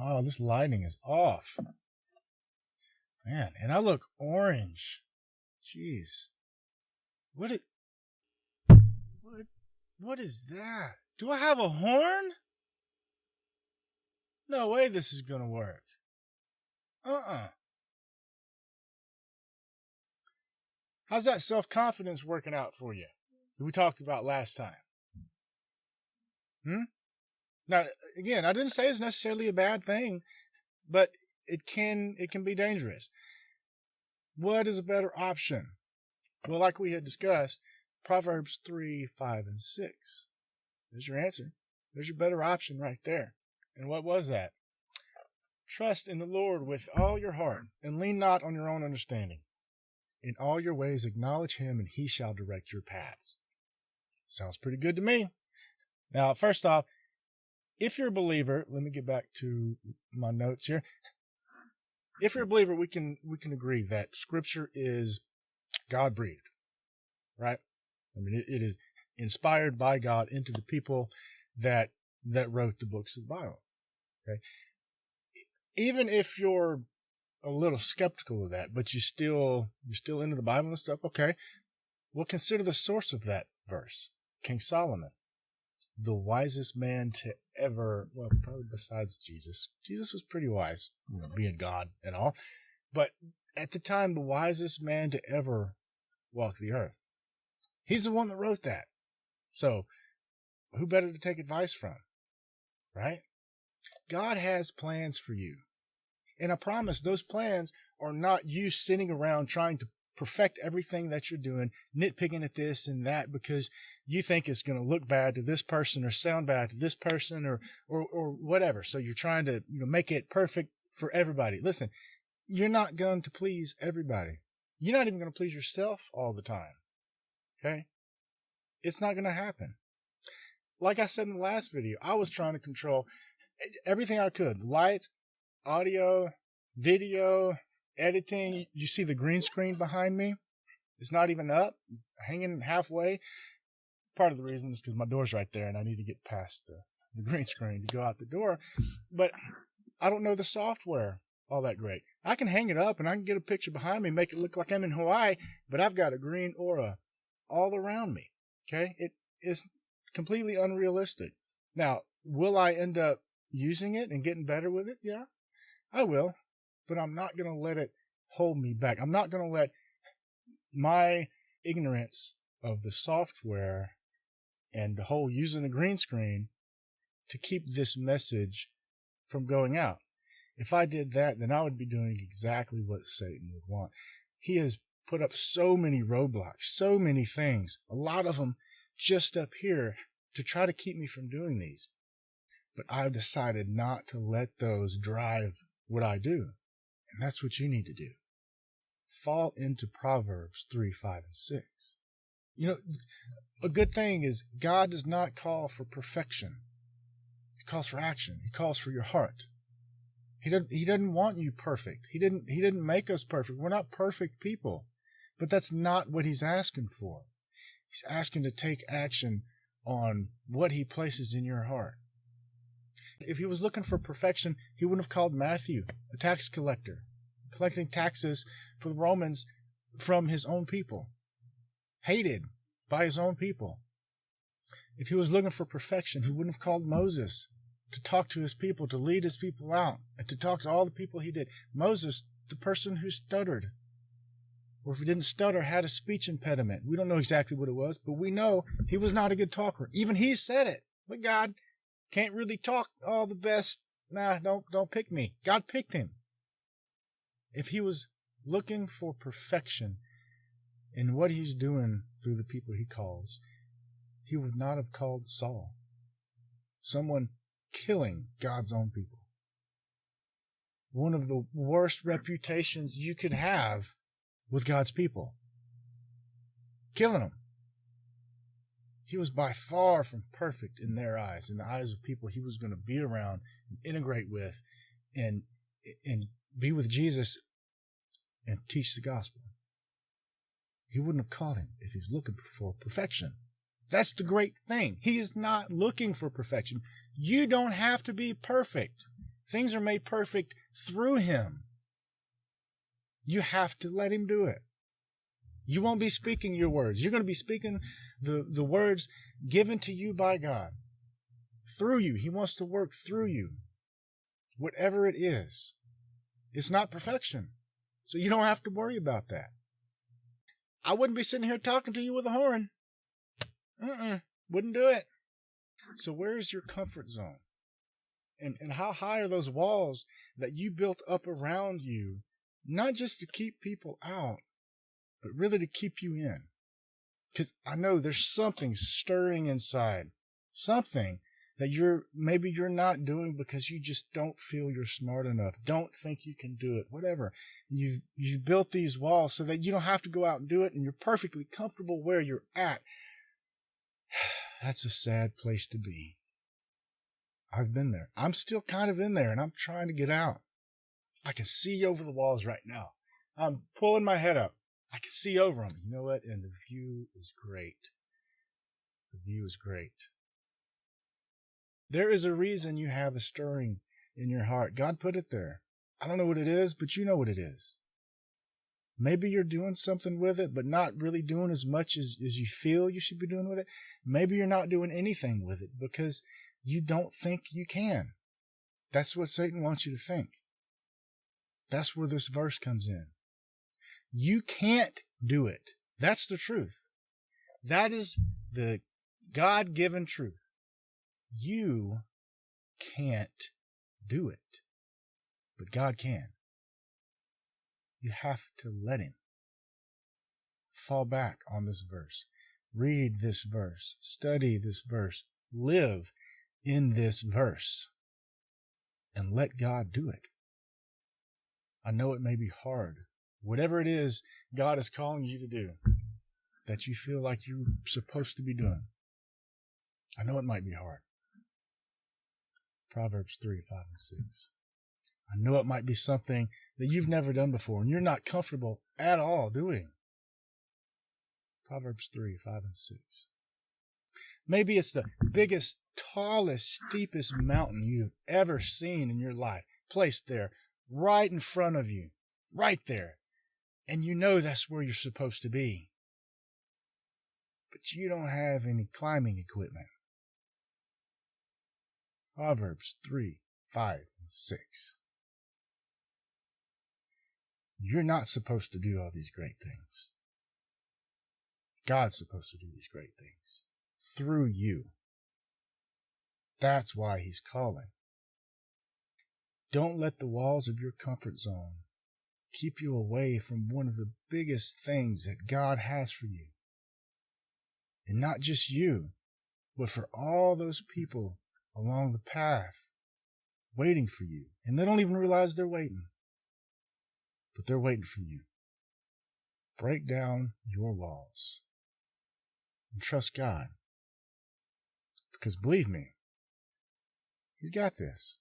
Oh, this lighting is off. Man, and I look orange. Jeez. What is that? Do I have a horn? No way this is gonna work. How's that self-confidence working out for you that we talked about last time? Now, again, I didn't say it's necessarily a bad thing, but it can be dangerous. What is a better option? Well, like we had discussed, Proverbs 3, 5, and 6. There's your answer. There's your better option right there. And what was that? Trust in the Lord with all your heart, and lean not on your own understanding. In all your ways acknowledge him, and he shall direct your paths. Sounds pretty good to me. Now, first off, if you're a believer, let me get back to my notes here. If you're a believer, we can agree that Scripture is God-breathed, right? I mean, it is inspired by God into the people that wrote the books of the Bible. Okay, even if you're a little skeptical of that, but you're still into the Bible and stuff, okay, well, consider the source of that verse, King Solomon, the wisest man to ever, well, probably besides Jesus. Jesus was pretty wise, being God and all, but at the time, the wisest man to ever walk the earth. He's the one that wrote that. So, who better to take advice from, right? God has plans for you. And I promise those plans are not you sitting around trying to perfect everything that you're doing, nitpicking at this and that because you think it's going to look bad to this person or sound bad to this person or whatever. So you're trying to make it perfect for everybody. Listen, you're not going to please everybody. You're not even going to please yourself all the time. Okay? It's not going to happen. Like I said in the last video, I was trying to control everything I could. Lights, audio, video, editing. You see the green screen behind me? It's not even up. It's hanging halfway. Part of the reason is because my door's right there and I need to get past the green screen to go out the door. But I don't know the software all that great. I can hang it up and I can get a picture behind me, make it look like I'm in Hawaii, but I've got a green aura all around me. Okay? It is completely unrealistic. Now, will I end up using it and getting better with it? Yeah, I will. But I'm not going to let it hold me back. I'm not going to let my ignorance of the software and the whole using a green screen to keep this message from going out. If I did that, then I would be doing exactly what Satan would want. He has put up so many roadblocks, so many things, a lot of them just up here to try to keep me from doing these. But I've decided not to let those drive what I do. And that's what you need to do. Fall into Proverbs 3, 5, and 6. A good thing is God does not call for perfection. He calls for action. He calls for your heart. He doesn't want you perfect. He didn't make us perfect. We're not perfect people. But that's not what he's asking for. He's asking to take action on what he places in your heart. If he was looking for perfection, he wouldn't have called Matthew a tax collector, collecting taxes for the Romans from his own people, hated by his own people. If he was looking for perfection, he wouldn't have called Moses to talk to his people, to lead his people out, and to talk to all the people he did. Moses, the person who stuttered, or if he didn't stutter, had a speech impediment. We don't know exactly what it was, but we know he was not a good talker. Even he said it. But God can't really talk all the best. Nah, don't pick me. God picked him. If he was looking for perfection in what he's doing through the people he calls, he would not have called Saul, someone killing God's own people. One of the worst reputations you could have with God's people. Killing them. He was by far from perfect in their eyes, in the eyes of people he was going to be around and integrate with and be with Jesus and teach the gospel. He wouldn't have called him if he's looking for perfection. That's the great thing. He is not looking for perfection. You don't have to be perfect. Things are made perfect through him. You have to let him do it. You won't be speaking your words. You're going to be speaking the words given to you by God. Through you. He wants to work through you. Whatever it is. It's not perfection. So you don't have to worry about that. I wouldn't be sitting here talking to you with a horn. Wouldn't do it. So where's your comfort zone? And how high are those walls that you built up around you, not just to keep people out, but really to keep you in? Because I know there's something stirring inside, something that maybe you're not doing because you just don't feel you're smart enough, don't think you can do it, whatever. You've built these walls so that you don't have to go out and do it, and you're perfectly comfortable where you're at. That's a sad place to be. I've been there. I'm still kind of in there, and I'm trying to get out. I can see over the walls right now. I'm pulling my head up. I can see over them. You know what? And the view is great. The view is great. There is a reason you have a stirring in your heart. God put it there. I don't know what it is, but you know what it is. Maybe you're doing something with it, but not really doing as much as you feel you should be doing with it. Maybe you're not doing anything with it because you don't think you can. That's what Satan wants you to think. That's where this verse comes in. You can't do it. That's the truth. That is the God-given truth. You can't do it, but God can. You have to let him. Fall back on this verse. Read this verse. Study this verse. Live in this verse. And let God do it. I know it may be hard. Whatever it is God is calling you to do, that you feel like you're supposed to be doing, I know it might be hard. Proverbs 3, 5, and 6. I know it might be something that you've never done before and you're not comfortable at all doing. Proverbs 3, 5, and 6. Maybe it's the biggest, tallest, steepest mountain you've ever seen in your life, placed there, right in front of you, right there. And you know that's where you're supposed to be. But you don't have any climbing equipment. Proverbs 3, 5, and 6. You're not supposed to do all these great things. God's supposed to do these great things through you. That's why he's calling. Don't let the walls of your comfort zone keep you away from one of the biggest things that God has for you. And not just you, but for all those people along the path waiting for you. And they don't even realize they're waiting. But they're waiting for you. Break down your walls. And trust God. Because believe me, he's got this.